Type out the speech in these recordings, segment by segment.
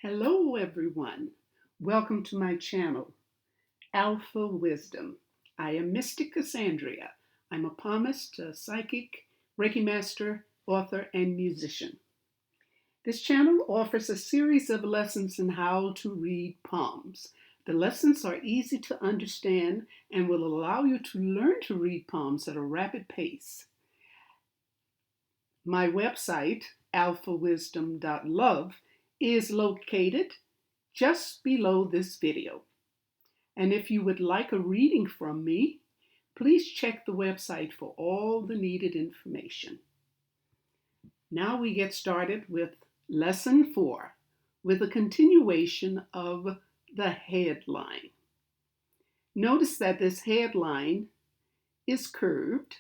Hello, everyone. Welcome to my channel, Alpha Wisdom. I am Mystic Cassandra. I'm a palmist, a psychic, Reiki master, author, and musician. This channel offers a series of lessons in how to read palms. The lessons are easy to understand and will allow you to learn to read palms at a rapid pace. My website, alphawisdom.love, is located just below this video. And if you would like a reading from me, please check the website for all the needed information. Now we get started with Lesson 4, with a continuation of the headline. Notice that this headline is curved,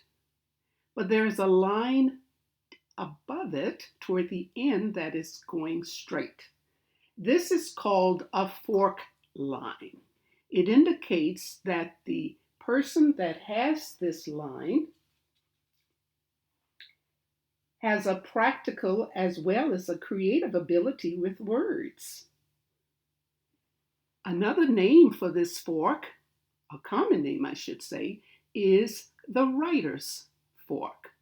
but there is a line above it toward the end that is going straight. This is called a fork line. It indicates that the person that has this line has a practical as well as a creative ability with words. Another name for this fork, a common name I should say, is the writer's fork,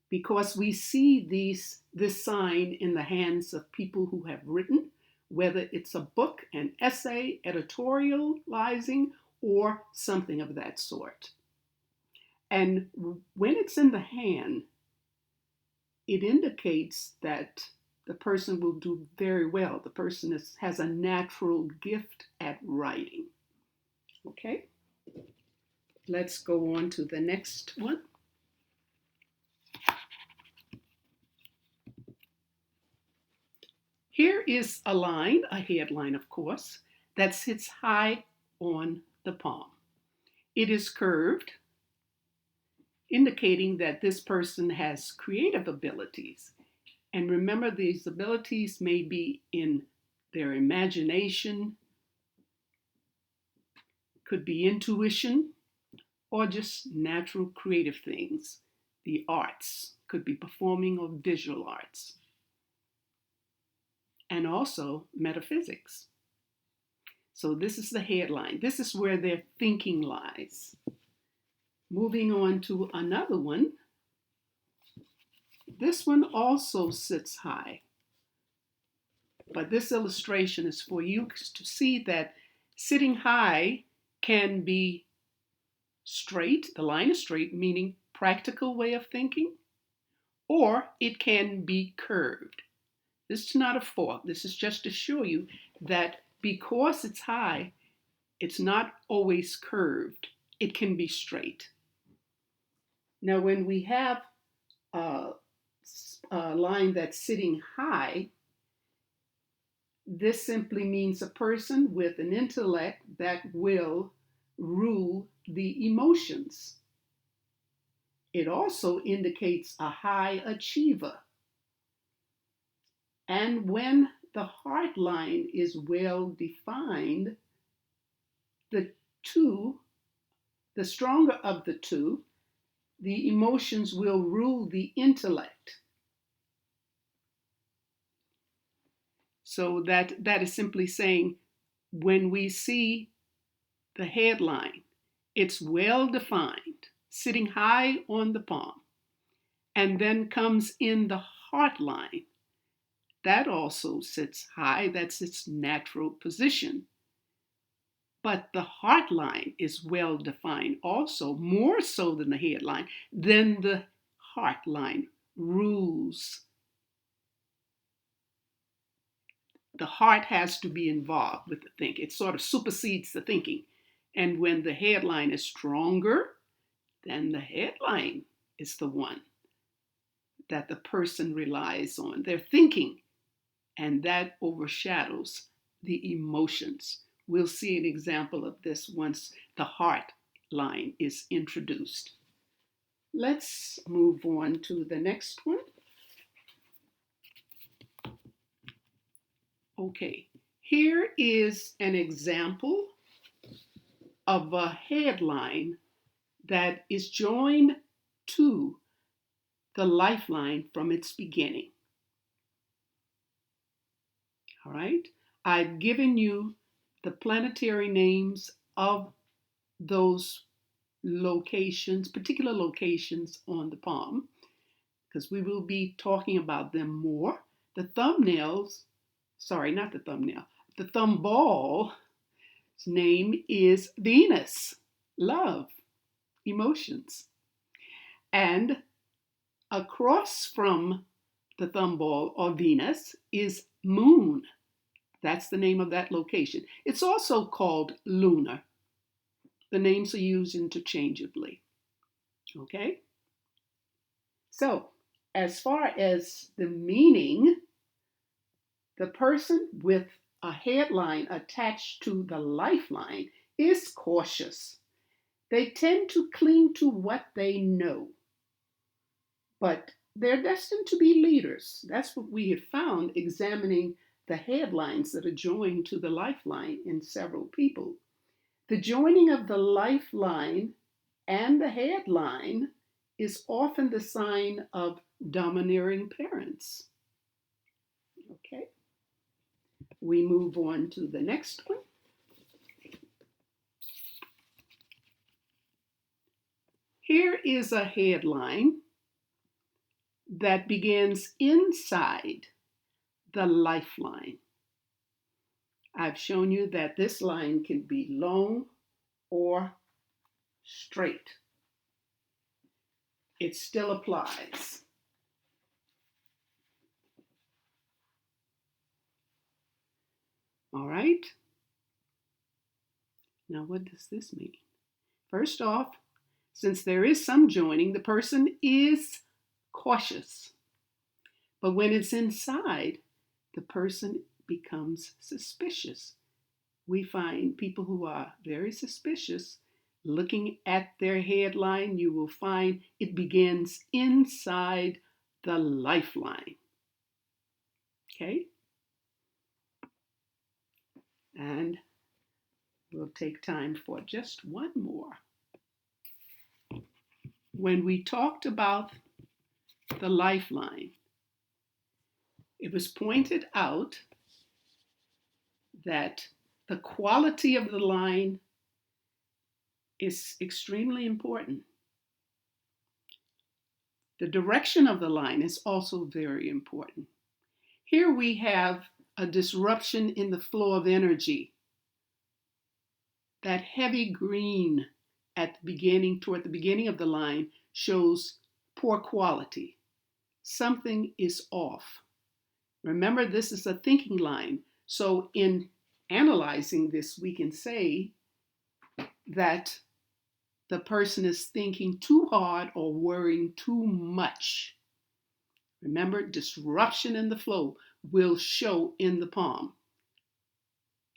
because we see this sign in the hands of people who have written, whether it's a book, an essay, editorializing, or something of that sort. And when it's in the hand, it indicates that the person will do very well. The person has a natural gift at writing. Okay, let's go on to the next one. Here is a line, a headline of course, that sits high on the palm. It is curved, indicating that this person has creative abilities. And remember, these abilities may be in their imagination, could be intuition, or just natural creative things. The arts could be performing or visual arts. And also metaphysics. So this is the headline. This is where their thinking lies. Moving on to another one. This one also sits high. But this illustration is for you to see that sitting high can be straight, the line is straight, meaning practical way of thinking, or it can be curved. This is not a fork. This is just to show you that because it's high, it's not always curved. It can be straight. Now, when we have a line that's sitting high, this simply means a person with an intellect that will rule the emotions. It also indicates a high achiever. And when the heart line is well defined, the stronger of the two, the emotions will rule the intellect. So that is simply saying when we see the headline, it's well defined, sitting high on the palm, and then comes in the heart line. That also sits high, that's its natural position. But the heart line is well defined also, more so than the headline. Then the heart line rules. The heart has to be involved with the thinking. It sort of supersedes the thinking. And when the headline is stronger, then the headline is the one that the person relies on. They're thinking, and that overshadows the emotions. We'll see an example of this once the heart line is introduced. Let's move on to the next one. Okay, here is an example of a headline that is joined to the lifeline from its beginning. All right. I've given you the planetary names of those locations, particular locations on the palm, because we will be talking about them more. The thumbnails, sorry, not the thumbnail, the thumb ball's name is Venus, love, emotions. And across from the thumb ball or Venus is Moon. That's the name of that location. It's also called lunar. The names are used interchangeably. Okay? So, as far as the meaning, the person with a headline attached to the lifeline is cautious. They tend to cling to what they know, but they're destined to be leaders. That's what we have found examining the headlines that are joined to the lifeline in several people. The joining of the lifeline and the headline is often the sign of domineering parents. Okay, we move on to the next one. Here is a headline that begins inside the lifeline. I've shown you that this line can be long or straight. It still applies. All right. Now, what does this mean? First off, since there is some joining, the person is cautious. But when it's inside, the person becomes suspicious. We find people who are very suspicious. Looking at their headline, you will find it begins inside the lifeline. Okay? And we'll take time for just one more. When we talked about the lifeline, it was pointed out that the quality of the line is extremely important. The direction of the line is also very important. Here we have a disruption in the flow of energy. That heavy green at the beginning, toward the beginning of the line, shows poor quality. Something is off. Remember, this is a thinking line. So in analyzing this, we can say that the person is thinking too hard or worrying too much. Remember, disruption in the flow will show in the palm.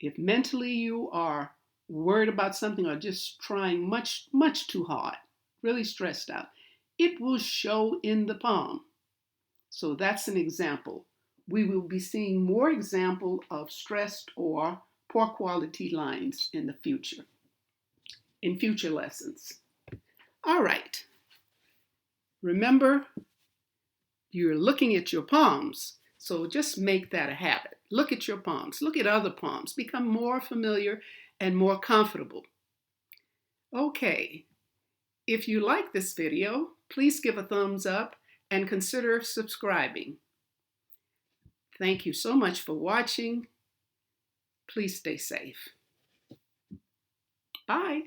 If mentally you are worried about something or just trying much too hard, really stressed out, it will show in the palm. So that's an example. We will be seeing more example of stressed or poor quality lines in the future, in future lessons. All right. Remember, you're looking at your palms, so just make that a habit. Look at your palms. Look at other palms. Become more familiar and more comfortable. Okay. If you like this video, please give a thumbs up and consider subscribing. Thank you so much for watching. Please stay safe. Bye.